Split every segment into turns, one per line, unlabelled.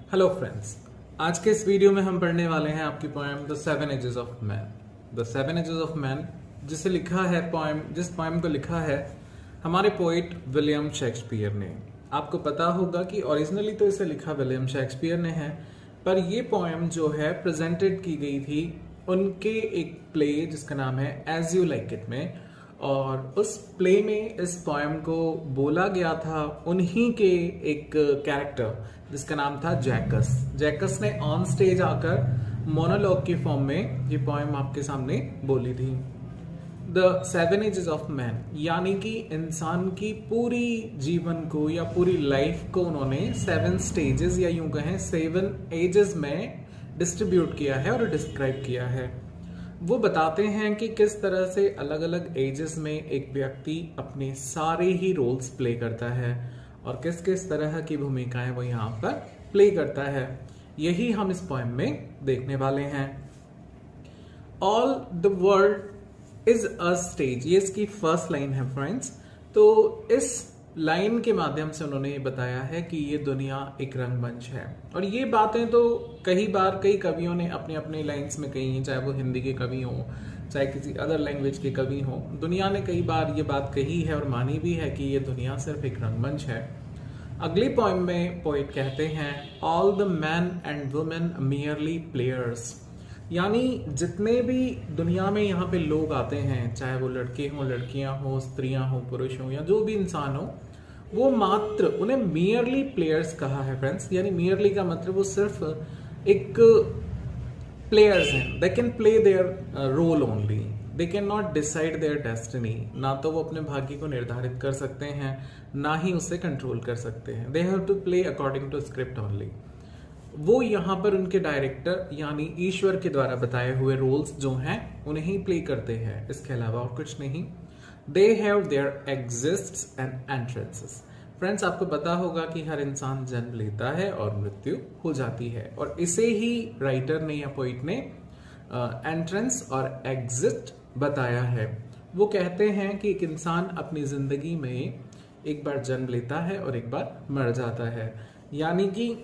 Hello friends, आज के इस वीडियो में हम पढ़ने वाले हैं आपकी poem the seven ages of man. The seven ages of man जिसे लिखा है जिस पोएम को लिखा है हमारे पोइट विलियम शेक्सपियर ने। आपको पता होगा कि ओरिजिनली तो इसे लिखा विलियम शेक्सपियर ने है, पर ये पोएम जो है प्रेजेंटेड की गई थी उनके एक प्ले जिसका नाम है एज यू लाइक इट में, और उस प्ले में इस पोएम को बोला गया था उन्हीं के एक कैरेक्टर जिसका नाम था जैकस। जैकस ने ऑन स्टेज आकर मोनोलॉग के फॉर्म में ये पोएम आपके सामने बोली थी। The seven ages of man यानी कि इंसान की पूरी जीवन को या पूरी लाइफ को उन्होंने सेवन स्टेजेस या यूं कहें सेवन एजेस में डिस्ट्रीब्यूट किया है और डिस्क्राइब किया है। वो बताते हैं कि किस तरह से अलग अलग एजेस में एक व्यक्ति अपने सारे ही रोल्स प्ले करता है और किस किस तरह की भूमिकाएं वो यहाँ पर प्ले करता है। यही हम इस पोएम में देखने वाले हैं। All the world is a stage, ये इसकी फर्स्ट लाइन है फ्रेंड्स। तो इस लाइन के माध्यम से उन्होंने ये बताया है कि ये दुनिया एक रंगमंच है, और ये बातें तो कई बार कई कवियों ने अपने अपने लाइन्स में कही हैं, चाहे वो हिंदी के कवि हों चाहे किसी अदर लैंग्वेज के कवि हों। दुनिया ने कई बार ये बात कही है और मानी भी है कि ये दुनिया सिर्फ एक रंगमंच है। अगली पोएम में पोइट कहते हैं all the man and women merely players, यानी जितने भी दुनिया में यहाँ पे लोग आते हैं, चाहे वो लड़के हों लड़कियां हों स्त्रियां हों पुरुष हों या जो भी इंसान हो, वो मात्र उन्हें मियरली प्लेयर्स कहा है फ्रेंड्स। यानी मियरली का मतलब वो सिर्फ एक प्लेयर्स हैं। They can play their role only, they can not decide their destiny. ना तो वो अपने भाग्य को निर्धारित कर सकते हैं, ना ही उसे कंट्रोल कर सकते हैं। They have to play according to script only. वो यहाँ पर उनके डायरेक्टर यानी ईश्वर के द्वारा बताए हुए रोल्स जो हैं उन्हें ही प्ले करते हैं, इसके अलावा और कुछ नहीं। They have their exists and entrances. Friends, आपको पता होगा कि हर इंसान जन्म लेता है और मृत्यु हो जाती है, और इसे ही राइटर ने या पोइट ने एंट्रेंस और एग्जिस्ट बताया है। वो कहते हैं कि एक इंसान अपनी जिंदगी में एक बार जन्म लेता है और एक बार मर जाता है। यानी कि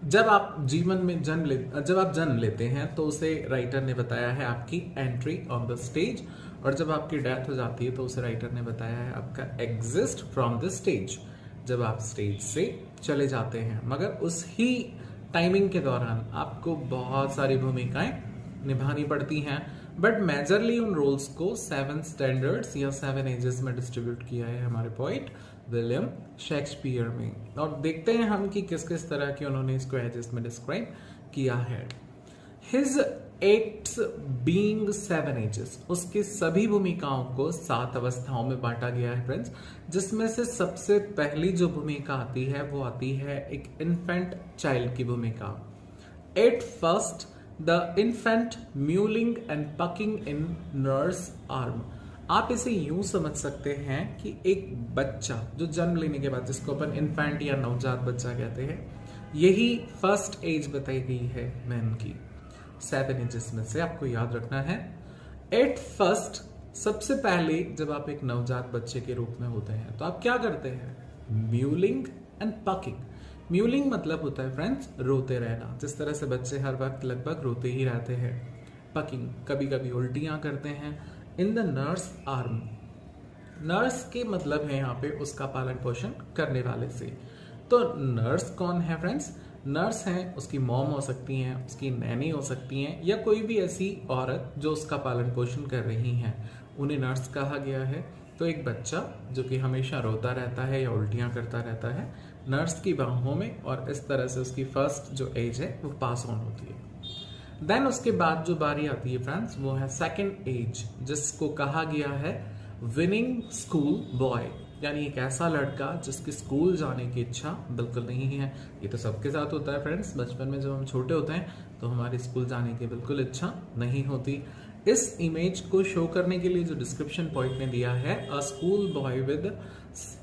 जब आप जन्म लेते हैं तो उसे राइटर ने बताया है आपकी एंट्री ऑन द स्टेज, और जब आपकी डेथ हो जाती है तो उसे राइटर ने बताया है आपका एग्जिस्ट फ्रॉम द स्टेज, जब आप स्टेज से चले जाते हैं। मगर उस ही टाइमिंग के दौरान आपको बहुत सारी भूमिकाएं निभानी पड़ती हैं, बट मेजरली उन रोल्स को सेवन स्टैंडर्ड्स या सेवन एजेस में डिस्ट्रीब्यूट किया है हमारे पोइट विलियम शेक्सपियर में। और देखते हैं हम कि किस किस तरह के उन्होंने इसको एजेस में डिस्क्राइब किया है। His acts being seven ages, उसकी सभी भूमिकाओं को 7 अवस्थाओं में बांटा गया है फ्रेंड्स, जिसमें से सबसे पहली जो भूमिका आती है वो आती है एक इन्फेंट चाइल्ड की भूमिका। At first the infant mewling and packing in nurse arm. आप इसे यूं समझ सकते हैं कि एक बच्चा जो जन्म लेने के बाद, जिसको अपन इन्फेंट या नवजात बच्चा कहते हैं, यही फर्स्ट एज बताई गई है मैन की। 7 एजेस में से आपको याद रखना है एट फर्स्ट, सबसे पहले जब आप एक नवजात बच्चे के रूप में होते हैं तो आप क्या करते हैं? Mewling and packing. म्यूलिंग मतलब होता है फ्रेंड्स रोते रहना, जिस तरह से बच्चे हर वक्त लगभग रोते ही रहते हैं। पकिंग, कभी कभी उल्टियां करते हैं। In the nurse arm, nurse के मतलब है यहाँ पे उसका पालन पोषण करने वाले से। तो नर्स कौन है फ्रेंड्स? नर्स हैं, उसकी मॉम हो सकती हैं, उसकी नैनी हो सकती हैं, या कोई भी ऐसी औरत जो उसका पालन पोषण कर रही हैं, उन्हें नर्स कहा गया है। तो एक बच्चा जो कि हमेशा रोता रहता है या उल्टियां करता रहता है, नर्स की बाहों में, और इस तरह से उसकी फर्स्ट जो एज है वो पास ऑन होती है। देन उसके बाद जो बारी आती है फ्रेंड्स वो है सेकेंड एज, जिसको कहा गया है विनिंग स्कूल बॉय, यानी एक ऐसा लड़का जिसकी स्कूल जाने की इच्छा बिल्कुल नहीं है। ये तो सबके साथ होता है फ्रेंड्स, बचपन में जब हम छोटे होते हैं तो हमारी स्कूल जाने की बिल्कुल इच्छा नहीं होती। इस इमेज को शो करने के लिए जो डिस्क्रिप्शन पॉइंट ने दिया है, अ school boy with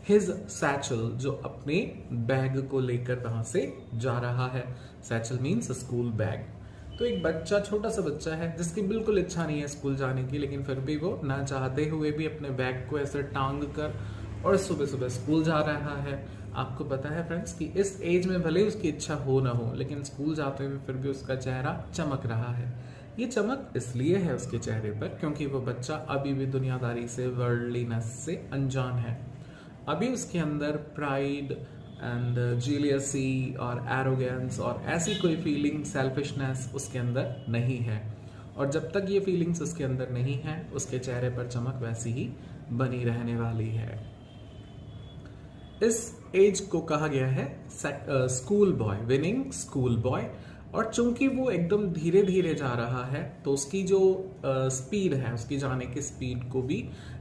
his satchel, जो अपने बैग को लेकर वहां से जा रहा है। Satchel means school bag. तो एक बच्चा, छोटा सा बच्चा है जिसकी बिल्कुल इच्छा नहीं है स्कूल जाने की, लेकिन फिर भी वो ना चाहते हुए भी अपने बैग को ऐसे टांग कर और सुबह सुबह स्कूल जा रहा है। आपको पता है फ्रेंड्स कि इस एज में भले उसकी इच्छा हो ना हो, लेकिन स्कूल जाते हुए फिर भी उसका चेहरा चमक रहा है। ये चमक इसलिए है उसके चेहरे पर क्योंकि वो बच्चा अभी भी दुनियादारी से, वर्ल्डलीनेस से अनजान है। अभी उसके अंदर प्राइड एंड जीलियसी और एरोगेंस और ऐसी कोई फीलिंग, सेल्फिशनेस उसके अंदर नहीं है। और जब तक ये फीलिंग्स उसके अंदर नहीं है, उसके चेहरे पर चमक वैसी ही बनी रहने वाली है। इस एज को कहा गया है school boy, winning school boy. और चूंकि वो एकदम धीरे धीरे जा रहा है, तो उसकी जो स्पीड है, उसकी जाने की स्पीड को भी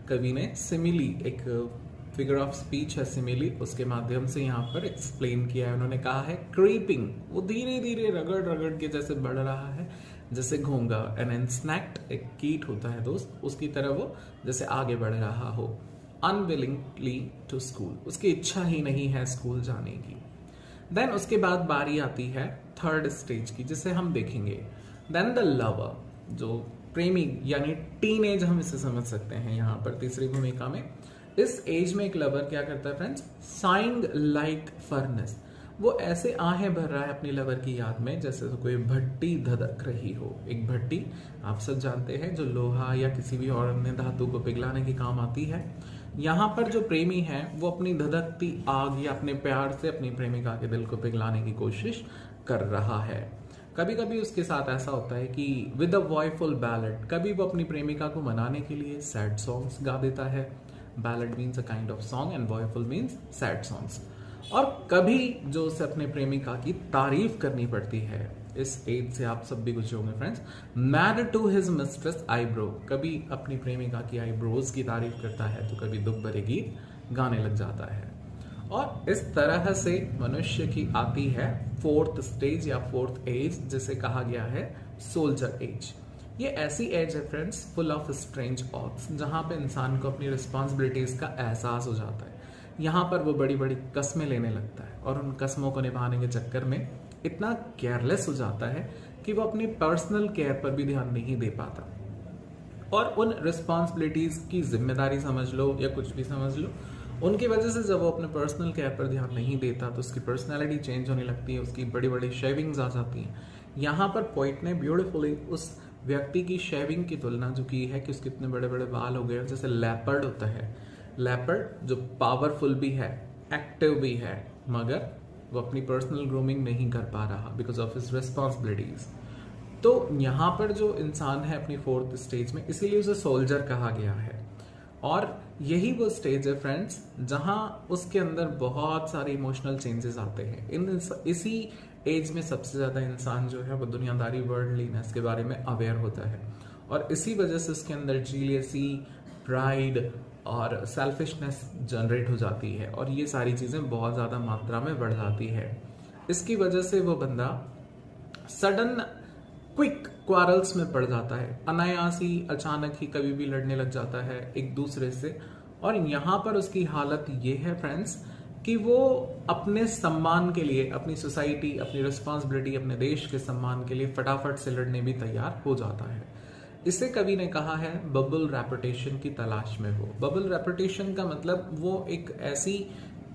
कवि ने सिमिली, एक फिगर ऑफ स्पीच है सिमिली, उसके माध्यम से यहाँ पर एक्सप्लेन किया है। उन्होंने कहा है क्रीपिंग, वो धीरे धीरे रगड़ रगड़ के जैसे बढ़ रहा है, जैसे घोंगा। एन इंसेक्ट, एक कीट होता है दोस्त, उसकी तरह वो जैसे आगे बढ़ रहा हो। अनविलिंगली टू स्कूल, उसकी इच्छा ही नहीं है स्कूल जाने की। देन उसके बाद बारी आती है थर्ड स्टेज की, जिसे हम देखेंगे। देन द लवर, जो प्रेमी यानी टीन एज हम इसे समझ सकते हैं यहाँ पर तीसरी भूमिका में। इस एज में एक लवर क्या करता है फ्रेंड्स, साइंग लाइक फर्नेस, वो ऐसे आहें भर रहा है अपनी लवर की याद में जैसे तो कोई भट्टी धधक रही हो। एक भट्टी आप सब जानते हैं जो लोहा या किसी भी और अन्य धातु को पिघलाने के काम आती है। यहाँ पर जो प्रेमी है वो अपनी धधकती आग या अपने प्यार से अपनी प्रेमिका के दिल को पिघलाने की कोशिश कर रहा है। कभी कभी उसके साथ ऐसा होता है कि विद अ वॉयफुल बैलेड, कभी वो अपनी प्रेमिका को मनाने के लिए सैड सॉन्ग्स गा देता है। Ballad means a kind of song and woeful means sad songs. और कभी जो उसे अपने प्रेमिका की तारीफ करनी पड़ती है। इस एज से आप सब भी गुजरे होंगे friends. Made to his mistress eyebrow, कभी अपनी प्रेमिका की आईब्रोज की तारीफ करता है तो कभी दुख भरे गीत गाने लग जाता है। और इस तरह से मनुष्य की आती है फोर्थ स्टेज या फोर्थ एज, जिसे कहा गया है सोल्जर एज। ये ऐसी एज है फ्रेंड्स फुल ऑफ स्ट्रेंज ऑथ्स, जहां पे इंसान को अपनी रिस्पॉन्सिबिलिटीज का एहसास हो जाता है। यहाँ पर वो बड़ी बड़ी कस्में लेने लगता है और उन कस्मों को निभाने के चक्कर में इतना केयरलेस हो जाता है कि वो अपनी पर्सनल केयर पर भी ध्यान नहीं दे पाता। और उन रिस्पॉन्सिबिलिटीज की जिम्मेदारी समझ लो या कुछ भी समझ लो, उनकी वजह से जब वो अपने पर्सनल केयर पर ध्यान नहीं देता तो उसकी पर्सनैलिटी चेंज होने लगती है, उसकी बड़ी बड़ी शेविंग्स आ जाती हैं। यहाँ पर पोइट ने ब्यूटीफुली उस व्यक्ति की शेविंग की तुलना जो की है कि उसके इतने बड़े बड़े बाल हो गए, जैसे लेपर्ड होता है। लेपर्ड जो पावरफुल भी है, एक्टिव भी है, मगर वो अपनी पर्सनल ग्रूमिंग नहीं कर पा रहा बिकॉज ऑफ हिज रिस्पॉन्सिबिलिटीज। तो यहाँ पर जो इंसान है अपनी फोर्थ स्टेज में, इसीलिए उसे सोल्जर कहा गया है। और यही वो स्टेज है फ्रेंड्स जहां उसके अंदर बहुत सारे इमोशनल चेंजेस आते हैं। इसी एज में सबसे ज्यादा इंसान जो है वो दुनियादारी, वर्ल्डलीनेस के बारे में अवेयर होता है। और इसी वजह से उसके अंदर जीलियसी, प्राइड और सेल्फिशनेस जनरेट हो जाती है और ये सारी चीजें बहुत ज्यादा मात्रा में बढ़ जाती है। इसकी वजह से वो बंदा सडन क्विक क्वारल्स में पड़ जाता है, अनायास ही, अचानक ही कभी भी लड़ने लग जाता है एक दूसरे से। और यहाँ पर उसकी हालत ये है फ्रेंड्स कि वो अपने सम्मान के लिए, अपनी सोसाइटी, अपनी रिस्पॉन्सिबिलिटी, अपने देश के सम्मान के लिए फटाफट से लड़ने भी तैयार हो जाता है। इसे कवि ने कहा है बबल रेपुटेशन की तलाश में हो। बबल रेपुटेशन का मतलब वो एक ऐसी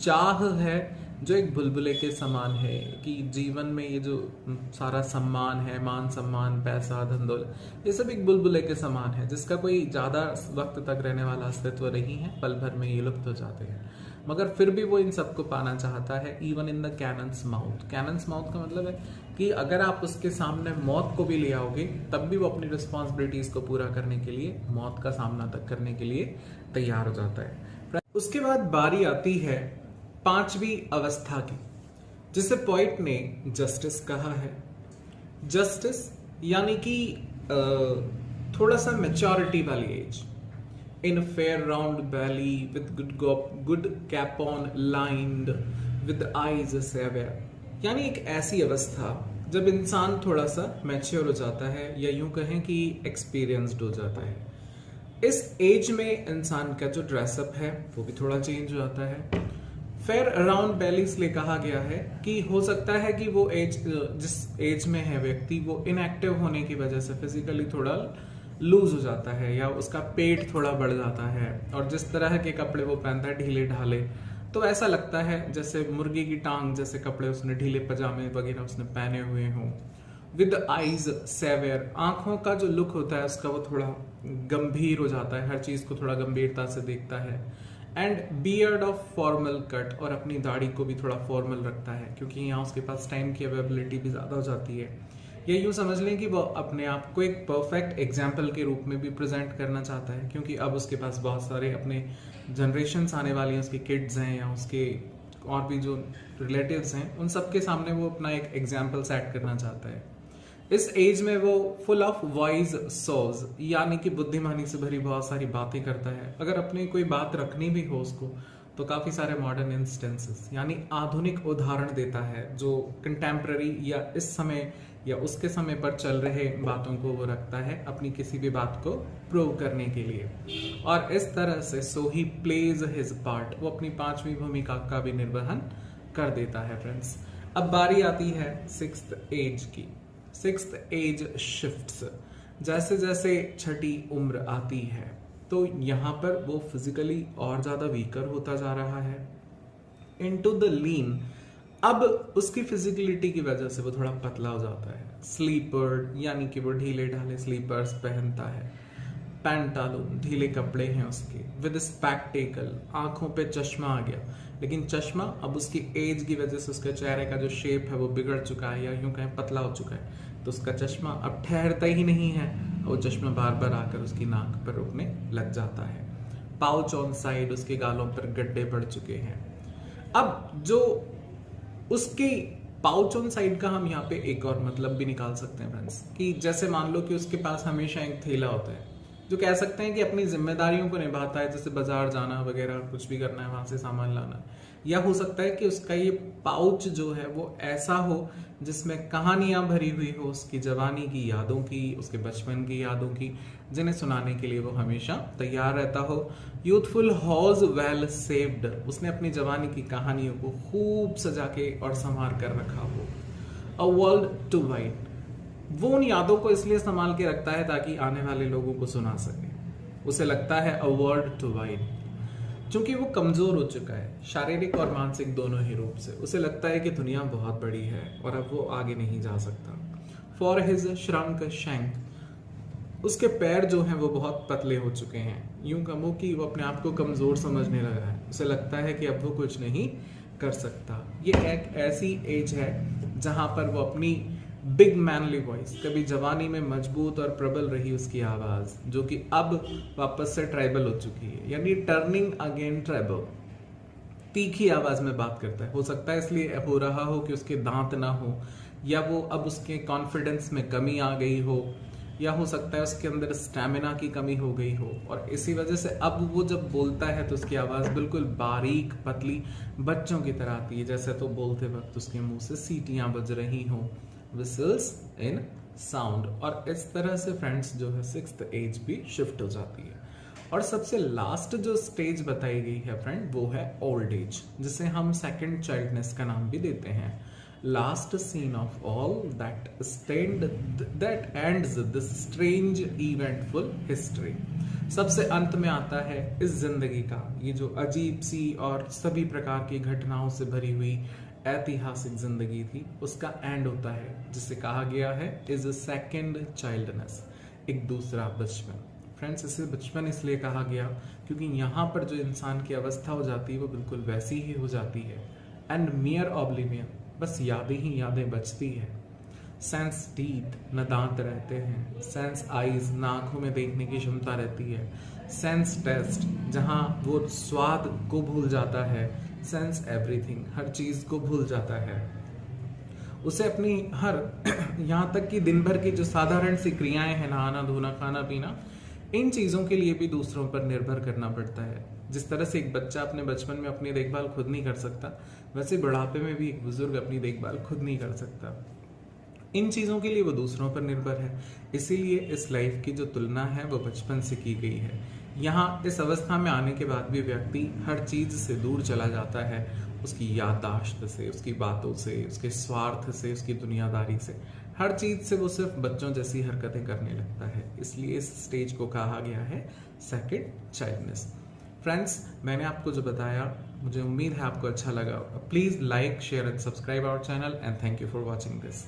चाह है जो एक बुलबुले के समान है कि जीवन में ये जो सारा सम्मान है, मान सम्मान, पैसा, धन दौलत, ये सब एक बुलबुले के समान है जिसका कोई ज्यादा वक्त तक रहने वाला अस्तित्व नहीं है, पल भर में ये लुप्त हो जाते हैं। मगर फिर भी वो इन सबको पाना चाहता है, even in the cannons mouth. Cannons mouth का मतलब है कि अगर आप उसके सामने मौत को भी ले आओगे तब भी वो अपनी रिस्पॉन्सिबिलिटीज को पूरा करने के लिए, मौत का सामना तक करने के लिए तैयार हो जाता है। उसके बाद बारी आती है पांचवी अवस्था की, जिसे पोइट ने जस्टिस कहा है। जस्टिस यानी कि थोड़ा सा मैच्योरिटी वाली age. In fair round belly with good capon lined with eyes severe, यानी एक ऐसी अवस्था जब इंसान थोड़ा सा मैच्योर हो जाता है या यूं कहें कि एक्सपीरियंस्ड हो जाता है। इस एज में इंसान का जो ड्रेसअप है वो भी थोड़ा चेंज हो जाता है। फेयर अराउंड बेली इसलिए कहा गया है कि हो सकता है कि वो एज, जिस एज में है व्यक्ति, वो इनएक्टिव होने की वजह से फिजिकली थोड़ा लूज हो जाता है या उसका पेट थोड़ा बढ़ जाता है और जिस तरह के कपड़े वो पहनता है ढीले ढाले, तो ऐसा लगता है जैसे मुर्गी की टांग जैसे कपड़े उसने, ढीले पजामे वगैरह उसने पहने हुए हों। विद आईज सेवेयर, आंखों का जो लुक होता है उसका वो थोड़ा गंभीर हो जाता है, हर चीज को थोड़ा गंभीरता से देखता है। And beard of formal cut, और अपनी दाढ़ी को भी थोड़ा फॉर्मल रखता है क्योंकि यहाँ उसके पास टाइम की अवेलेबिलिटी भी ज़्यादा हो जाती है। ये यूँ समझ लें कि वो अपने आप को एक परफेक्ट एग्जाम्पल के रूप में भी प्रेजेंट करना चाहता है, क्योंकि अब उसके पास बहुत सारे अपने जनरेशन्स आने वाली हैं, उसके किड्स हैं या उसके और भी जो रिलेटिव्स हैं, उन सबके सामने वो अपना एक एग्जाम्पल सेट करना चाहता है। इस एज में वो फुल ऑफ वाइज सोज, यानी कि बुद्धिमानी से भरी बहुत सारी बातें करता है। अगर अपनी कोई बात रखनी भी हो उसको तो काफ़ी सारे मॉडर्न इंस्टेंसेस यानी आधुनिक उदाहरण देता है जो कंटेम्प्रेरी या इस समय या उसके समय पर चल रहे बातों को वो रखता है अपनी किसी भी बात को प्रूव करने के लिए। और इस तरह से सो ही प्लेज हिज पार्ट, वो अपनी 5वीं भूमिका का भी निर्वहन कर देता है। फ्रेंड्स, अब बारी आती है 6th एज की। 6th एज शिफ्ट्स, जैसे जैसे छठी उम्र आती है तो यहाँ पर वो फिजिकली और ज्यादा वीकर होता जा रहा है, इनटू द लीन। अब उसकी फिजिकलिटी की वजह से वो थोड़ा पतला हो जाता है। स्लीपर यानी कि वो ढीले ढाले स्लीपर्स पहनता है। पैंटालून, ढीले कपड़े हैं उसके। विद स्पेक्टेकल, आंखों पे चश्मा आ गया, लेकिन चश्मा अब उसकी एज की वजह से उसके चेहरे का जो शेप है वो बिगड़ चुका है या यूं कहें पतला हो चुका है, तो उसका चश्मा अब ठहरता ही नहीं है, वो चश्मा बार बार आकर उसकी नाक पर रुकने लग जाता है। पाउच ऑन साइड, उसके गालों पर गड्ढे पड़ चुके हैं। अब जो उसकी पाउच ऑन साइड का हम यहाँ पे एक और मतलब भी निकाल सकते हैं फ्रेंड्स, कि जैसे मान लो कि उसके पास हमेशा एक थैला होता है जो कह सकते हैं कि अपनी जिम्मेदारियों को निभाता है, जैसे बाजार जाना वगैरह, कुछ भी करना है वहां से सामान लाना। या हो सकता है कि उसका ये पाउच जो है वो ऐसा हो जिसमें कहानियां भरी हुई हो, उसकी जवानी की यादों की, उसके बचपन की यादों की, जिन्हें सुनाने के लिए वो हमेशा तैयार रहता हो। यूथफुल हॉज वेल सेव्ड, उसने अपनी जवानी की कहानियों को खूब सजा के और संवार कर रखा हो। अ वर्ल्ड टू वाइट, वो उन यादों को इसलिए संभाल के रखता है ताकि आने वाले लोगों को सुना सके। उसे लगता है अ वर्ल्ड टू वाइट, क्योंकि वो कमजोर हो चुका है शारीरिक और मानसिक दोनों ही रूप से। उसे लगता है कि दुनिया बहुत बड़ी है और अब वो आगे नहीं जा सकता। फॉर हिज श्रंक शैंक, उसके पैर जो हैं वो बहुत पतले हो चुके हैं, यूं कहो कि वो अपने आप को कमजोर समझने लगा है। उसे लगता है कि अब वो कुछ नहीं कर सकता। ये एक ऐसी एज है जहां पर वो अपनी बिग मैनली वॉइस, कभी जवानी में मजबूत और प्रबल रही उसकी आवाज, जो कि अब वापस से ट्राइबल हो चुकी है, यानी टर्निंग अगेन ट्राइबल। तीखी आवाज में बात करता है। हो सकता है इसलिए हो रहा हो कि उसके दांत ना हो, या वो अब उसके कॉन्फिडेंस में कमी आ गई हो, या हो सकता है उसके अंदर स्टैमिना की कमी हो गई हो, और इसी वजह से अब वो जब बोलता है तो उसकी आवाज बिल्कुल बारीक पतली बच्चों की तरह आती है, जैसे तो बोलते वक्त उसके मुंह से सीटियां बज रही हों, whistles in sound। और इस तरह से फ्रेंड्स जो है 6th एज भी शिफ्ट हो जाती है। और सबसे लास्ट जो स्टेज बताई गई है फ्रेंड वो है ओल्ड एज, जिसे हम सेकंड चाइल्डनेस का नाम भी देते हैं। Last scene of all that ends this strange eventful history, सबसे अंत में आता है इस जिंदगी का ये जो अजीब सी और सभी प्रकार की घटनाओं से भरी हुई ऐतिहासिक जिंदगी थी, उसका एंड होता है जिसे कहा गया है इज अ सेकेंड चाइल्डनेस, एक दूसरा बचपन। फ्रेंड्स, इसे बचपन इसलिए कहा गया क्योंकि यहाँ पर जो इंसान की अवस्था हो जाती है वो बिल्कुल वैसी ही हो जाती है। एंड मियर ऑब्लिवियन, बस यादें ही यादें बचती है। सेंस टीथ, न दांत रहते हैं। सेंस आईज, न आंखों में देखने की क्षमता रहती है। सेंस टेस्ट, जहाँ वो स्वाद को भूल जाता है। सेंस एवरीथिंग, हर चीज को भूल जाता है। उसे अपनी हर यहाँ तक कि दिन भर की जो साधारण सी क्रियाएं हैं, नहाना धोना खाना पीना, इन चीजों के लिए भी दूसरों पर निर्भर करना पड़ता है। जिस तरह से एक बच्चा अपने बचपन में अपनी देखभाल खुद नहीं कर सकता, वैसे बुढ़ापे में भी एक बुजुर्ग अपनी देखभाल खुद नहीं कर सकता। इन चीजों के लिए वो दूसरों पर निर्भर है। इसीलिए इस लाइफ की जो तुलना है वो बचपन से की गई है। यहाँ इस अवस्था में आने के बाद भी व्यक्ति हर चीज से दूर चला जाता है, उसकी याददाश्त से, उसकी बातों से, उसके स्वार्थ से, उसकी दुनियादारी से, हर चीज से वो सिर्फ बच्चों जैसी हरकतें करने लगता है। इसलिए इस स्टेज को कहा गया है सेकंड चाइल्डनेस। फ्रेंड्स, मैंने आपको जो बताया मुझे उम्मीद है आपको अच्छा लगा। Please like, share and subscribe our channel and thank you for watching this.